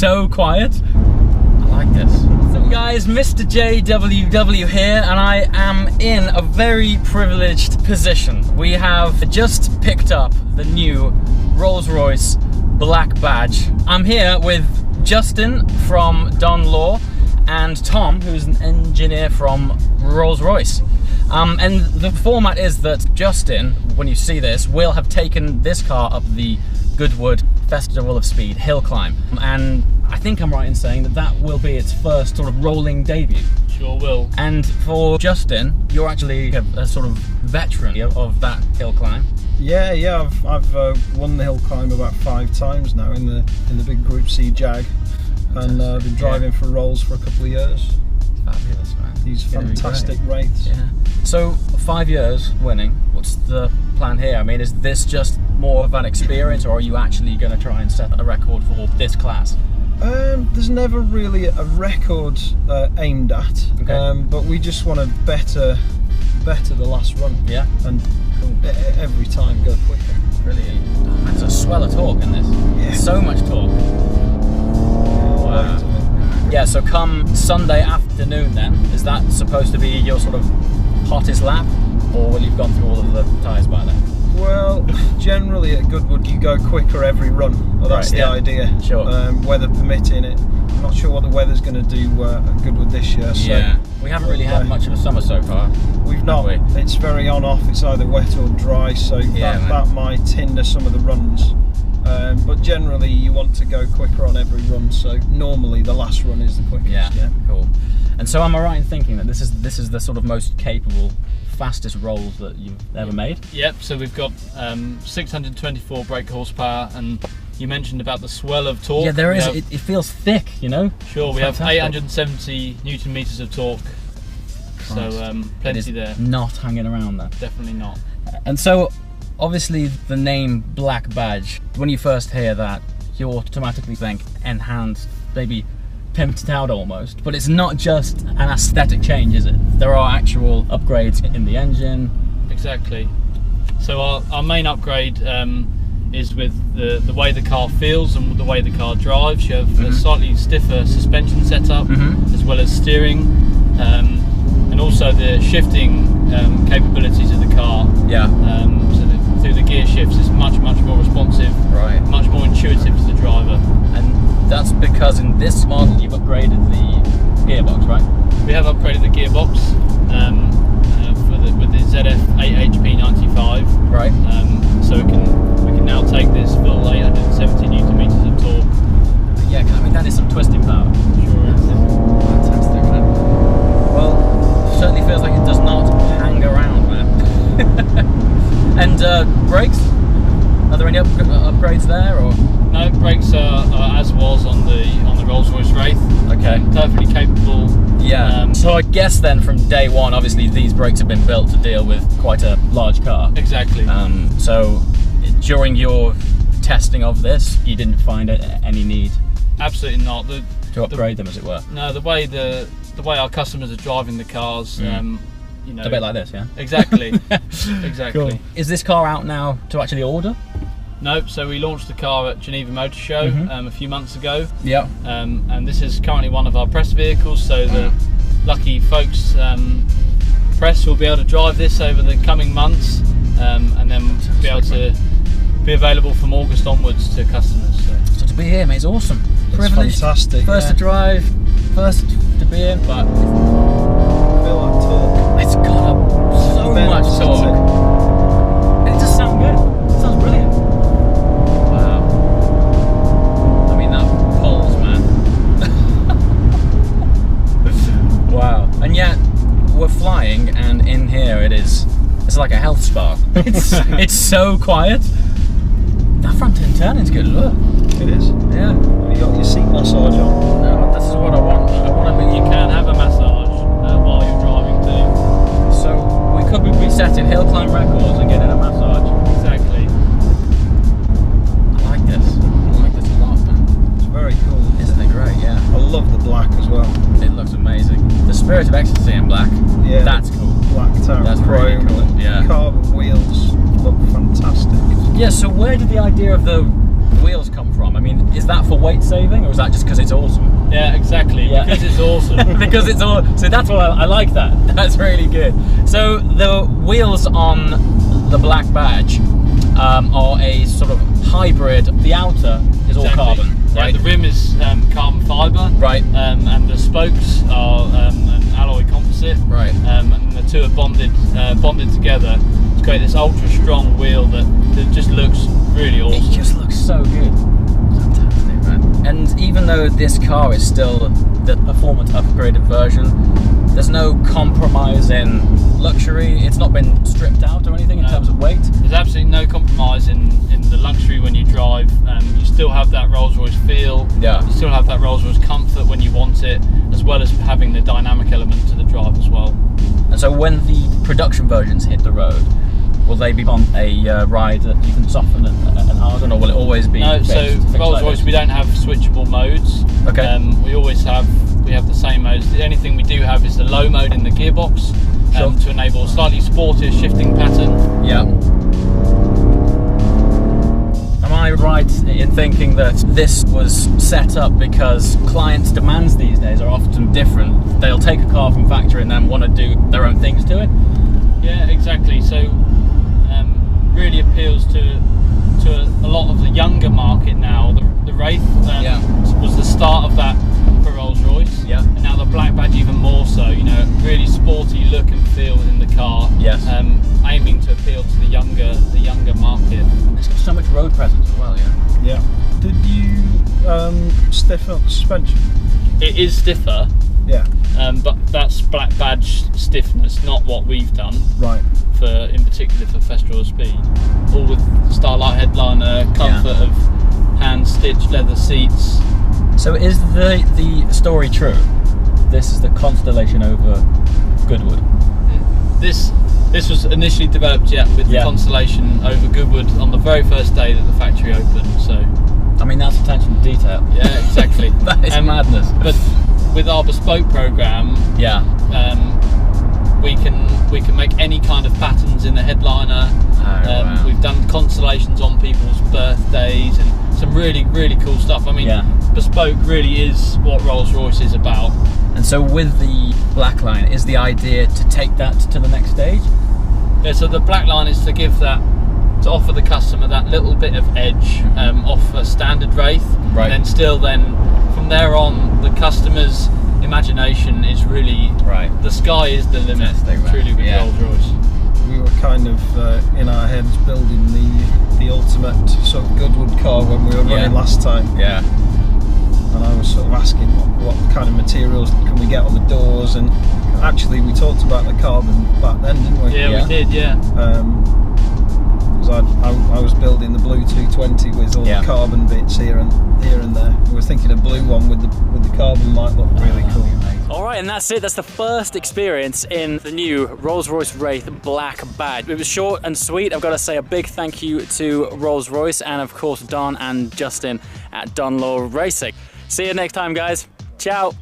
so quiet. I like this. So guys, Mr. JWW here, and I am in a very privileged position. We have just picked up the new Rolls-Royce Black Badge. I'm here with Justin from Don Law and Tom, who's an engineer from Rolls-Royce. And the format is that Justin, when you see this, will have taken this car up the Goodwood Festival of Speed hill climb. And I think I'm right in saying that that will be its first sort of rolling debut. Sure will. And for Justin, you're actually a sort of veteran of that hill climb. Yeah. I've won the hill climb about 5 times now in the big Group C Jag, and been driving for Rolls for a couple of years. Fabulous, man. These fantastic Wraiths. Yeah. So 5 years winning. What's the plan here? I mean, is this just more of an experience, or are you actually going to try and set a record for this class? There's never really a record aimed at, okay. But we just want to better the last run. Yeah. And every time go quicker. Brilliant. Oh, man, there's a swell of torque in this. Yeah. So much torque. Wow. Yeah, so come Sunday afternoon then, is that supposed to be your sort of hottest lap, or will you've gone through all of the tyres by then? Well, generally at Goodwood you go quicker every run. Well, that's the idea. Sure. Weather permitting it. I'm not sure what the weather's going to do at Goodwood this year. So yeah, we haven't really had much of a summer so far. We've not. It's very on-off. It's either wet or dry, so that might hinder some of the runs. But generally you want to go quicker on every run, so normally the last run is the quickest. Yeah, cool. And so am I right in thinking that this is the sort of most capable, fastest Rolls that you've ever made? Yep, so we've got 624 brake horsepower, and you mentioned about the swell of torque. Yeah, there is. It feels thick, you know? Sure, we have 870 Newton meters of torque. Christ. So plenty there. Not hanging around there. Definitely not. And so obviously the name Black Badge, when you first hear that, you automatically think enhanced, maybe pimped out almost. But it's not just an aesthetic change, is it? There are actual upgrades in the engine. Exactly. So our main upgrade is with the way the car feels and the way the car drives. You have a slightly stiffer suspension setup, as well as steering, and also the shifting capabilities of the car. Yeah. So through the gear shifts, it's much more responsive, right? Much more intuitive to the driver. And that's because in this model you've upgraded the gearbox, right? We have upgraded the gearbox with the ZF 8HP95. Right. So we can now take this full 870 Newton meters of torque. Yeah, I mean that is some twisting power. Sure is. Fantastic, isn't it? Well, certainly feels like it does not hang around, man. And brakes? Are there any upgrades there, or? No, brakes are as was on the Rolls-Royce Wraith. Okay. Perfectly capable. Yeah. So I guess then from day one, obviously these brakes have been built to deal with quite a large car. Exactly. So during your testing of this, you didn't find any need? Absolutely not. To upgrade them, as it were. No, the way our customers are driving the cars. You know, a bit like this, yeah? Exactly. Exactly. Cool. Is this car out now to actually order? Nope, so we launched the car at Geneva Motor Show a few months ago. Yeah. And this is currently one of our press vehicles, so the lucky folks press will be able to drive this over the coming months, and then be able to be available from August onwards to customers. So to be here, mate, it's awesome. It's privileged. Fantastic. First to drive, first to be in, but I feel like torque. It's got so much torque. And it just sounds good. It sounds brilliant. Wow. I mean, that pulls, man. Wow. And yet, we're flying, and in here it's like a health spa. It's so quiet. That front end turning's good, look. It is. Yeah. You got your seat massage on. No, this is what I want. You can have a massage while you're driving too. So we could be setting hill climb records and getting a massage. Exactly. I like this. I like this a lot, man. It's very cool. Isn't it great? Yeah. I love the black as well. It looks amazing. The Spirit of Ecstasy in black. Yeah. That's cool. Black tower. That's chrome. really cool. Yeah. Carbon wheels look fantastic. Yeah. So where did the idea of the wheels come from? I mean, is that for weight saving, or is that just because it's awesome? Yeah, exactly. Yeah. Because it's awesome. Because it's all. So that's why I like that. That's really good. So the wheels on the black badge are a sort of hybrid. The outer is all carbon, right? Yeah, the rim is carbon fibre, right? And the spokes are an alloy composite, right? And the two are bonded together to create this ultra strong wheel that just looks really awesome. It just looks so good. Fantastic, man. And even though this car is still the performance upgraded version, there's no compromise in luxury. It's not been stripped out or anything in terms of weight. There's absolutely no compromise in the luxury when you drive. You still have that Rolls-Royce feel. Yeah. You still have that Rolls-Royce comfort when you want it, as well as having the dynamic element to the drive as well. And so when the production versions hit the road, will they be on a ride that you can soften and harden, or will it always be? No, so Rolls-Royce, we don't have switchable modes. Okay. We have the same modes. The only thing we do have is the low mode in the gearbox to enable a slightly sportier shifting pattern. Yeah. Am I right in thinking that this was set up because clients' demands these days are often different? They'll take a car from factory and then want to do their own things to it? Yeah, exactly. So really appeals to a lot of the younger market now. The Wraith was the start of that for Rolls-Royce. Yeah. And now the black badge even more so. You know, really sporty look and feel within the car. Yes. Aiming to appeal to the younger market. It's got so much road presence as well. Yeah. Yeah. Did you stiffen up the suspension? It is stiffer. Yeah. But that's black badge stiffness, not what we've done. Right. In particular for Fest Royal Speed, all with Starlight headliner, comfort of hand-stitched leather seats. So is the story true? This is the Constellation over Goodwood. This was initially developed with the Constellation over Goodwood on the very first day that the factory opened. So, I mean, that's attention to detail. Yeah, exactly. That is madness. But with our bespoke program, we can make any kind of patterns in the headliner. Wow. We've done constellations on people's birthdays and some really, really cool stuff. I mean, bespoke really is what Rolls-Royce is about. And so with the black line, is the idea to take that to the next stage? Yeah, so the black line is to offer the customer that little bit of edge off a standard Wraith. Right. And then from there on, the customer's imagination is really the sky is the limit. Truly with Rolls-Royce. We were kind of in our heads building the ultimate sort of Goodwood car when we were running last time. Yeah. And I was sort of asking what kind of materials can we get on the doors, and actually we talked about the carbon back then, didn't we? Yeah, we did. Yeah. Because I was building the blue 220 with all the carbon bits here and there. We were thinking a blue one with the carbon might look really cool. Alright, and that's it. That's the first experience in the new Rolls-Royce Wraith Black Badge. It was short and sweet. I've got to say a big thank you to Rolls-Royce and of course Don and Justin at Don Law Racing. See you next time, guys. Ciao.